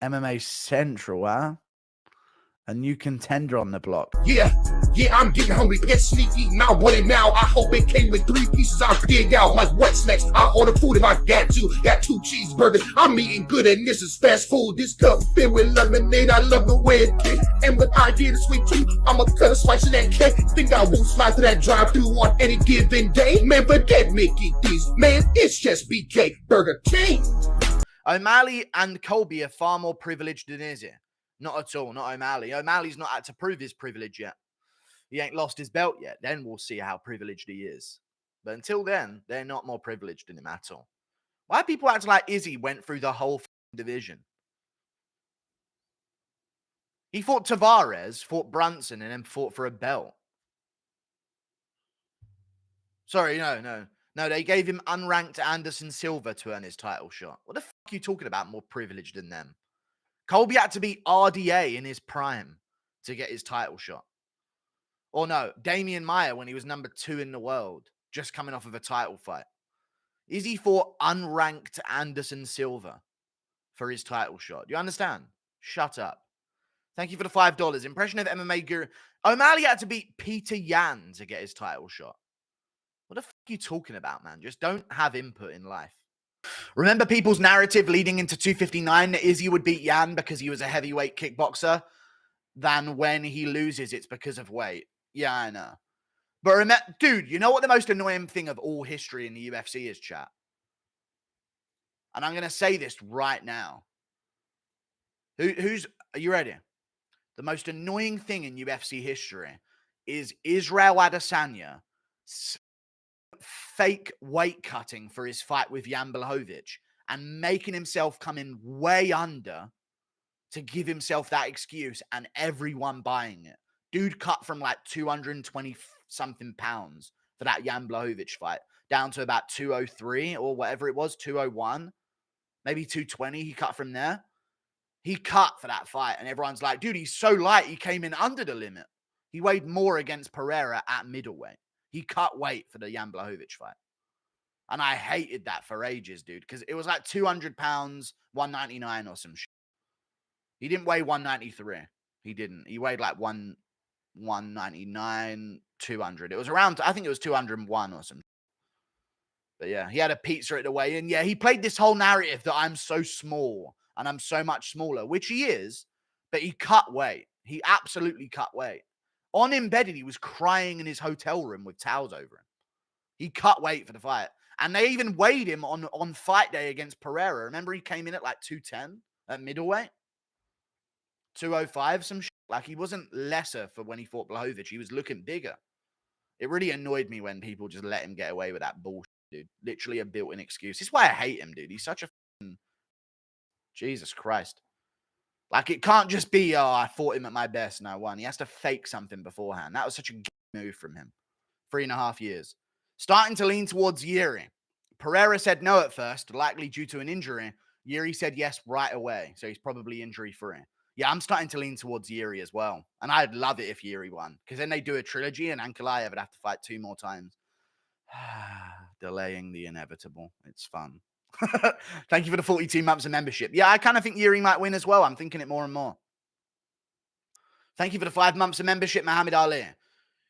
MMA Central, huh? A new contender on the block. Yeah, I'm getting hungry. Get sneaky. Now, what it now? I hope it came with 3 pieces. I'll dig out like what's next. I'll order food if I got to. Got 2 cheeseburgers. I'm eating good and this is fast food. This cup filled with lemonade. I love the way it tastes. And with idea to sweet too, I'ma cut a slice of that cake. Think I won't slide through that drive-thru on any given day. Man, forget Mickey D's. Man, it's just BK Burger King. O'Malley and Colby are far more privileged than Izzy. Not at all, not O'Malley. O'Malley's not had to prove his privilege yet. He ain't lost his belt yet. Then we'll see how privileged he is. But until then, they're not more privileged than him at all. Why are people acting like Izzy went through the whole division? He fought Tavares, fought Brunson, and then fought for a belt. Sorry, no. They gave him unranked Anderson Silva to earn his title shot. What the fuck are you talking about more privileged than them? Colby had to beat RDA in his prime to get his title shot. Or no, Damian Maia when he was number 2 in the world, just coming off of a title fight. Izzy fought unranked Anderson Silva for his title shot. Do you understand? Shut up. Thank you for the $5. Impression of MMA guru. O'Malley had to beat Peter Yan to get his title shot. What the fuck are you talking about, man? Just don't have input in life. Remember people's narrative leading into 259 that Izzy would beat Yan because he was a heavyweight kickboxer? Than when he loses, it's because of weight. Yeah, I know. But remember, dude, you know what the most annoying thing of all history in the UFC is, chat? And I'm going to say this right now. Are you ready? The most annoying thing in UFC history is Israel Adesanya fake weight cutting for his fight with Jan Blachowicz and making himself come in way under to give himself that excuse and everyone buying it. Dude cut from like 220 something pounds for that Jan Blachowicz fight down to about 203 or whatever it was, 201, maybe 220. He cut from there. He cut for that fight and everyone's like, dude, he's so light. He came in under the limit. He weighed more against Pereira at middleweight. He cut weight for the Jan Blachowicz fight. And I hated that for ages, dude, because it was like 200 pounds, 199 or some shit. He didn't weigh 193. He didn't. He weighed like 199, 200. It was around, I think it was 201 or something. But yeah, he had a pizza at the weigh-in. Yeah, he played this whole narrative that I'm so small and I'm so much smaller, which he is, but he cut weight. He absolutely cut weight. On Embedded, he was crying in his hotel room with towels over him. He cut weight for the fight. And they even weighed him on fight day against Pereira. Remember, he came in at like 210 at middleweight? 205, some shit. Like, he wasn't lesser for when he fought Blachowicz. He was looking bigger. It really annoyed me when people just let him get away with that bullshit, dude. Literally a built-in excuse. This is why I hate him, dude. He's such a Jesus Christ. Like, it can't just be, oh, I fought him at my best and I won. He has to fake something beforehand. That was such a move from him. 3.5 years. Starting to lean towards Yuri. Pereira said no at first, likely due to an injury. Yuri said yes right away, so he's probably injury-free. Yeah, I'm starting to lean towards Yuri as well. And I'd love it if Yuri won, because then they do a trilogy and Ankalaev would have to fight 2 more times. Delaying the inevitable. It's fun. Thank you for the 42 months of membership. Yeah, I kind of think Yuri might win as well. I'm thinking it more and more. Thank you for the 5 months of membership, Muhammad Ali.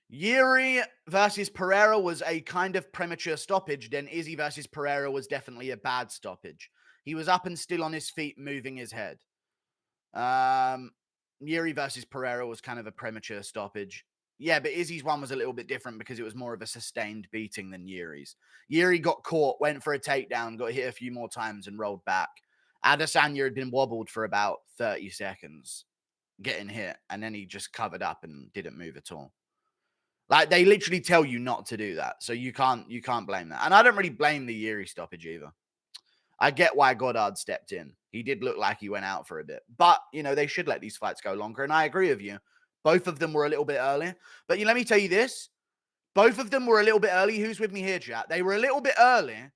Yuri versus Pereira was a kind of premature stoppage. Then Izzy versus Pereira was definitely a bad stoppage. He was up and still on his feet, moving his head. Yuri versus Pereira was kind of a premature stoppage. Yeah, but Izzy's one was a little bit different because it was more of a sustained beating than Yuri's. Yuri got caught, went for a takedown, got hit a few more times and rolled back. Adesanya had been wobbled for about 30 seconds, getting hit, and then he just covered up and didn't move at all. Like, they literally tell you not to do that, so you can't blame that. And I don't really blame the Yuri stoppage either. I get why Goddard stepped in. He did look like he went out for a bit. But, you know, they should let these fights go longer, and I agree with you. Both of them were a little bit early. But let me tell you this. Both of them were a little bit early. Who's with me here, chat? They were a little bit early.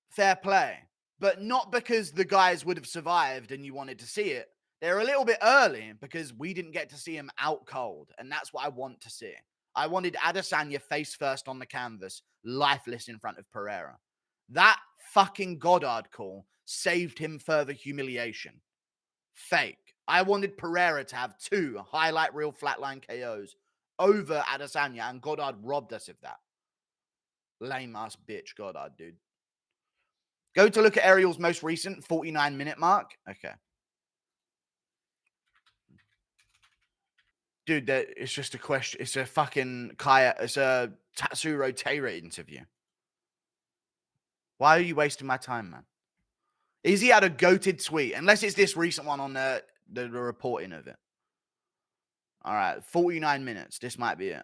Fair play. But not because the guys would have survived and you wanted to see it. They're a little bit early because we didn't get to see him out cold. And that's what I want to see. I wanted Adesanya face first on the canvas, lifeless in front of Pereira. That fucking Goddard call saved him further humiliation. Fake. I wanted Pereira to have 2 highlight reel flatline KOs over Adesanya, and Goddard robbed us of that. Lame ass bitch, Goddard, dude. Go to look at Ariel's most recent 49-minute mark. Okay. Dude, it's just a question. It's a fucking it's a Tatsuro Taira interview. Why are you wasting my time, man? Izzy had a goated tweet, unless it's this recent one on the reporting of it. All right, 49 minutes. This might be it.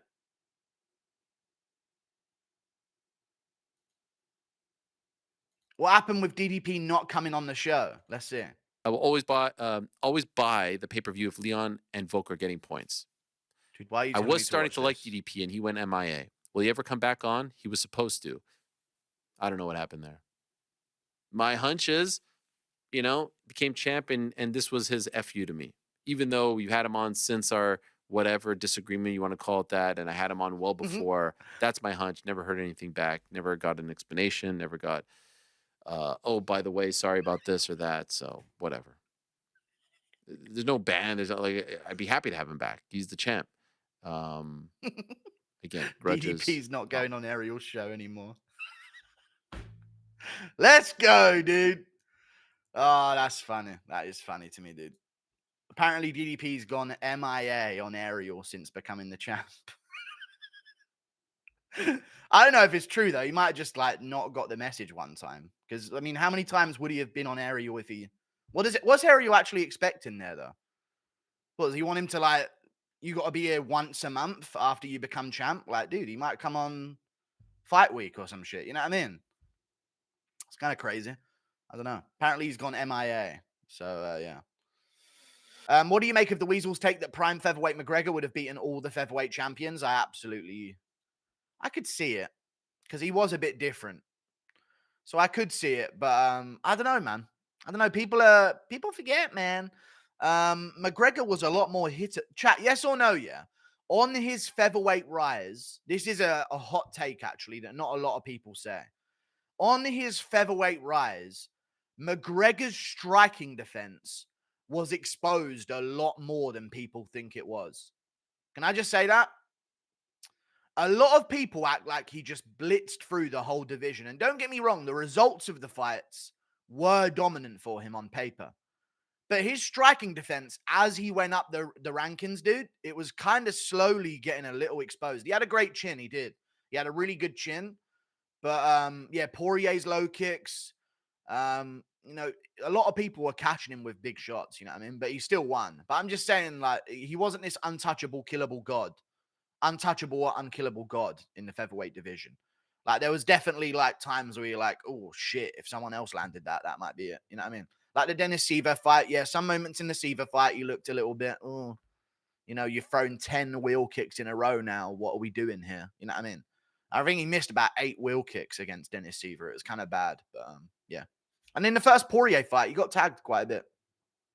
What happened with DDP not coming on the show? Let's see. I will always buy the pay-per-view if Leon and Volk are getting points. Dude, why are you I was starting to to like DDP, and he went MIA. Will he ever come back on? He was supposed to. I don't know what happened there. My hunch is, became champ, and this was his FU to me. Even though we've had him on since our whatever disagreement you want to call it that, and I had him on well before. That's my hunch. Never heard anything back. Never got an explanation. Never got, oh, by the way, sorry about this or that. So whatever. There's no ban. There's not I'd be happy to have him back. He's the champ. Again, grudges. DDP's not going on Ariel's show anymore. Let's go, dude. Oh, that's funny. That is funny to me, dude. Apparently, DDP's gone MIA on Ariel since becoming the champ. I don't know if it's true, though. He might have just, not got the message one time. Because, I mean, how many times would he have been on Ariel if he... What's Ariel actually expecting there, though? What, does he want him to, you got to be here once a month after you become champ? Dude, he might come on Fight Week or some shit. You know what I mean? It's kind of crazy. I don't know. Apparently, he's gone MIA. So, yeah. What do you make of the Weasel's take that prime featherweight McGregor would have beaten all the featherweight champions? I could see it. Because he was a bit different. So I could see it. But I don't know, man. I don't know. People forget, man. McGregor was a lot more hitter. Chat, yes or no, yeah? On his featherweight rise, this is a hot take, actually, that not a lot of people say. On his featherweight rise, McGregor's striking defense was exposed a lot more than people think it was. Can I just say that? A lot of people act like he just blitzed through the whole division. And don't get me wrong, the results of the fights were dominant for him on paper. But his striking defense, as he went up the rankings, dude, it was kind of slowly getting a little exposed. He had a great chin, he did. He had a really good chin. But, yeah, Poirier's low kicks, a lot of people were catching him with big shots, you know what I mean? But he still won. But I'm just saying, he wasn't this untouchable, killable god. Untouchable or unkillable god in the featherweight division. There was definitely, times where you're like, oh, shit, if someone else landed that might be it. You know what I mean? Like the Dennis Seaver fight, yeah, some moments in the Seaver fight, you looked a little bit, oh, you've thrown 10 wheel kicks in a row now. What are we doing here? You know what I mean? I think he missed about 8 wheel kicks against Dennis Seaver. It was kind of bad, but yeah. And in the first Poirier fight, he got tagged quite a bit.